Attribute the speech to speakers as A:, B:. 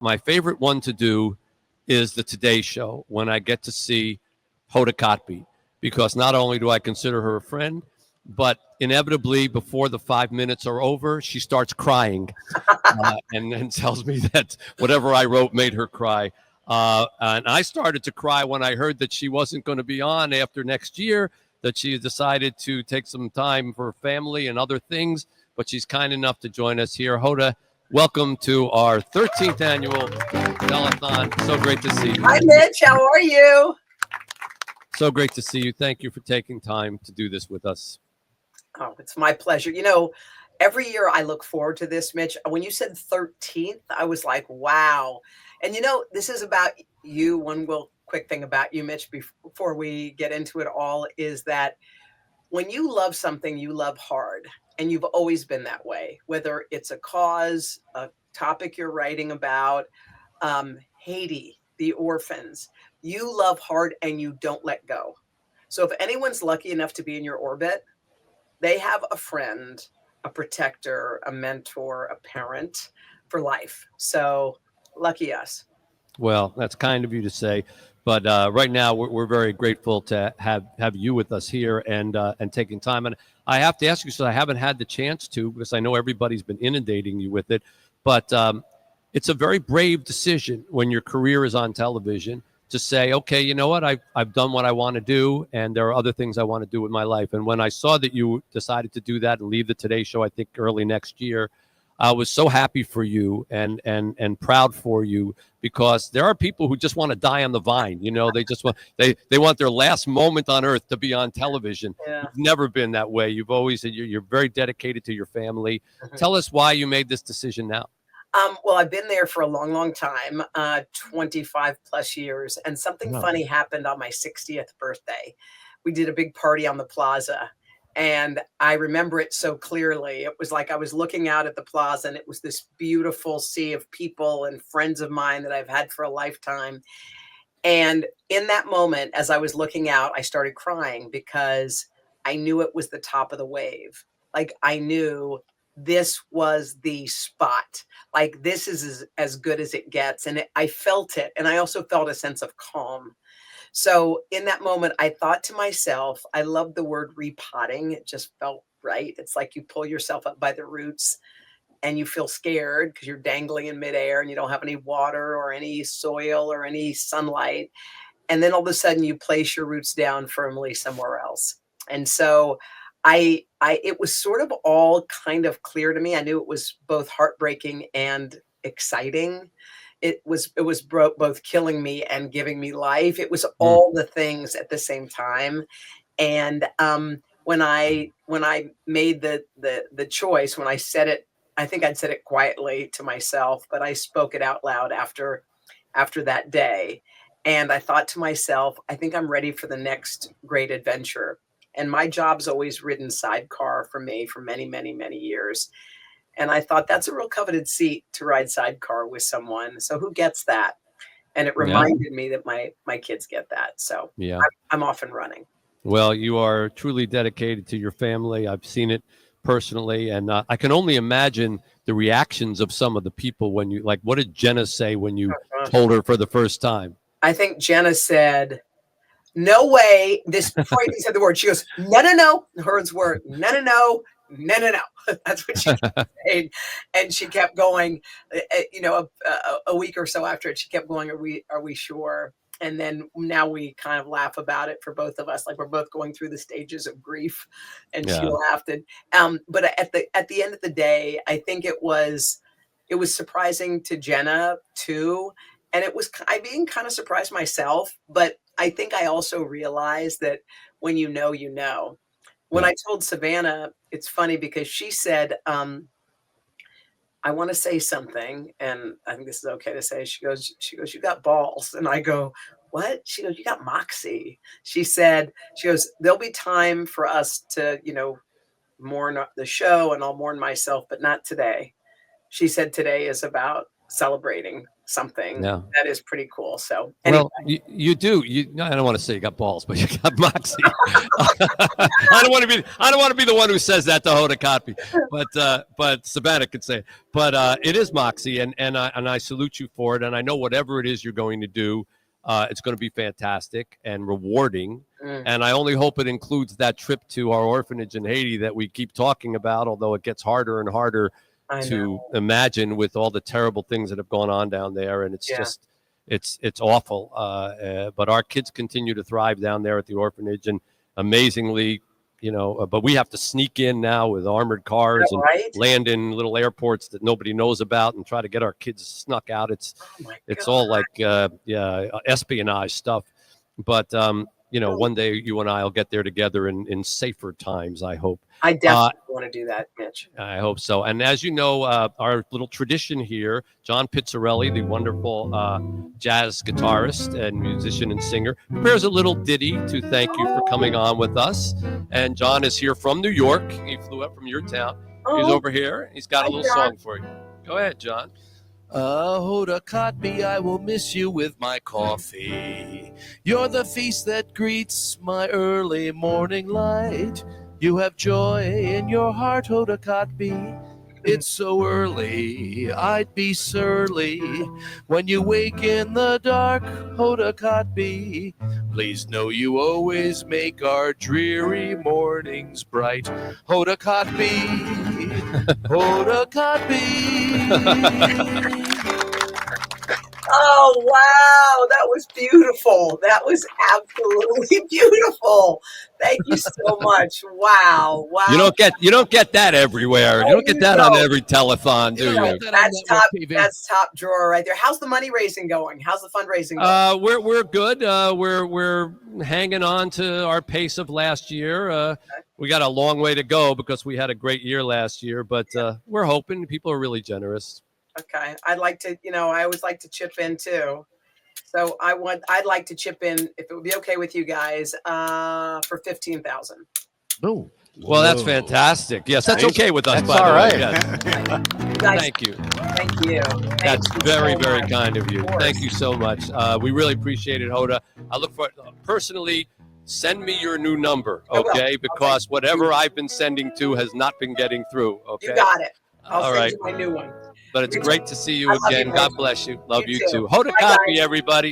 A: my favorite one to do is the Today Show when I get to see Hoda Kotb, because not only do I consider her a friend, but inevitably before the 5 minutes are over, she starts crying and then tells me that whatever I wrote made her cry. And I started to cry when I heard that she wasn't going to be on after next year, that she decided to take some time for family and other things, but she's kind enough to join us here. Hoda, welcome to our 13th annual telethon. So great to see you.
B: Hi, Mitch. How are you?
A: So great to see you. Thank you for taking time to do this with us.
B: Oh, it's my pleasure. Every year I look forward to this, Mitch. When you said 13th, I was like, wow. And this is about you. One quick thing about you, Mitch, before we get into it all, is that when you love something, you love hard. And you've always been that way, whether it's a cause, a topic you're writing about, Haiti, the orphans. You love hard and you don't let go. So if anyone's lucky enough to be in your orbit, they have a friend, a protector, a mentor, a parent for life. So lucky us.
A: Well, that's kind of you to say. But right now, we're very grateful to have you with us here and taking time. And I have to ask you, so I haven't had the chance to, because I know everybody's been inundating you with it. But it's a very brave decision when your career is on television to say, okay, you know what, I've done what I want to do, and there are other things I want to do with my life. And when I saw that you decided to do that and leave the Today Show, I think early next year, I was so happy for you and proud for you, because there are people who just want to die on the vine. They just want they want their last moment on earth to be on television.
B: Yeah.
A: You've never been that way. You've always you're very dedicated to your family. Mm-hmm. Tell us why you made this decision now.
B: Well, I've been there for a long, long time, 25 plus years. And something funny happened on my 60th birthday. We did a big party on the plaza. And I remember it so clearly. It was like I was looking out at the plaza, and it was this beautiful sea of people and friends of mine that I've had for a lifetime. And in that moment, as I was looking out, I started crying because I knew it was the top of the wave. Like, I knew this was the spot. Like, this is as good as it gets. And I felt it. And I also felt a sense of calm. So in that moment, I thought to myself, I love the word repotting. It just felt right. It's like you pull yourself up by the roots and you feel scared because you're dangling in midair and you don't have any water or any soil or any sunlight. And then all of a sudden you place your roots down firmly somewhere else. And so it was sort of all kind of clear to me. I knew it was both heartbreaking and exciting. It was both killing me and giving me life. It was all the things at the same time. And when I made the choice, when I said it, I think I'd said it quietly to myself, but I spoke it out loud after that day. And I thought to myself, I think I'm ready for the next great adventure. And my job's always ridden sidecar for me for many, many, many years. And I thought that's a real coveted seat to ride sidecar with someone. So who gets that? And it reminded me that my kids get that. So I'm off and running.
A: Well, you are truly dedicated to your family. I've seen it personally. And I can only imagine the reactions of some of the people when you, like, what did Jenna say when you told her for the first time?
B: I think Jenna said, no way. This before I even said the word, she goes, no. Hers were no. That's what she kept saying. And she kept going, a week or so after it, she kept going, are we sure? And then now we kind of laugh about it for both of us. Like, we're both going through the stages of grief, and she laughed. And, but at the end of the day, I think it was surprising to Jenna too. And I being kind of surprised myself, but I think I also realized that when you know, you know. When I told Savannah, it's funny because she said, I want to say something, and I think this is okay to say. She goes, you got balls. And I go, what? She goes, you got moxie. She goes, there'll be time for us to, mourn the show, and I'll mourn myself, but not today. She said, today is about celebrating something
A: Yeah.
B: that is pretty cool. So anyway.
A: Well, you do. I don't want to say you got balls, but you got moxie. I don't want to be the one who says that to Hoda Kotb, but Savannah could say it. But it is moxie, and I salute you for it. And I know whatever it is you're going to do, it's going to be fantastic and rewarding. And I only hope it includes that trip to our orphanage in Haiti that we keep talking about, although it gets harder and harder to imagine with all the terrible things that have gone on down there. And it's just, it's awful. But our kids continue to thrive down there at the orphanage, and amazingly, but we have to sneak in now with armored cars and land in little airports that nobody knows about and try to get our kids snuck out. It's all like espionage stuff. But one day you and I will get there together in safer times, I hope.
B: I definitely want to do that, Mitch.
A: I hope so. And as you know, our little tradition here, John Pizzarelli, the wonderful jazz guitarist and musician and singer, prepares a little ditty to thank you for coming on with us. And John is here from New York. He flew up from your town. He's over here. He's got a little song for you. Go ahead, John.
C: Hoda Kotb, I will miss you with my coffee. You're the feast that greets my early morning light. You have joy in your heart, Hoda Kotb. It's so early, I'd be surly when you wake in the dark, Hoda Kotb. Please know you always make our dreary mornings bright, Hoda Kotb. Hoda Kotb.
B: Oh, wow. That was beautiful. That was absolutely beautiful. Thank you so much. Wow. Wow.
A: You don't get that everywhere. You don't get that on every telethon, do you?
B: That's top drawer right there. How's the money raising going? How's the fundraising going?
A: We're good. We're hanging on to our pace of last year. We got a long way to go because we had a great year last year, but we're hoping. People are really generous.
B: Okay. I'd like to, I always like to chip in too. So I'd like to chip in, if it would be okay with you guys, for 15,000.
C: Oh,
A: well, that's fantastic. Yes, that's okay with us.
D: That's all right.
B: Guys,
A: Thank you.
B: Thank you.
A: That's very, very kind of you. Thank you so much. We really appreciate it, Hoda. I look for it personally. Send me your new number, okay? Because whatever I've been sending to has not been getting through. Okay.
B: You got it. I'll
A: all
B: send
A: right.
B: you my new one.
A: But it's great to see you again. God bless you. Love you too.
B: Hoda
A: Kotb, everybody.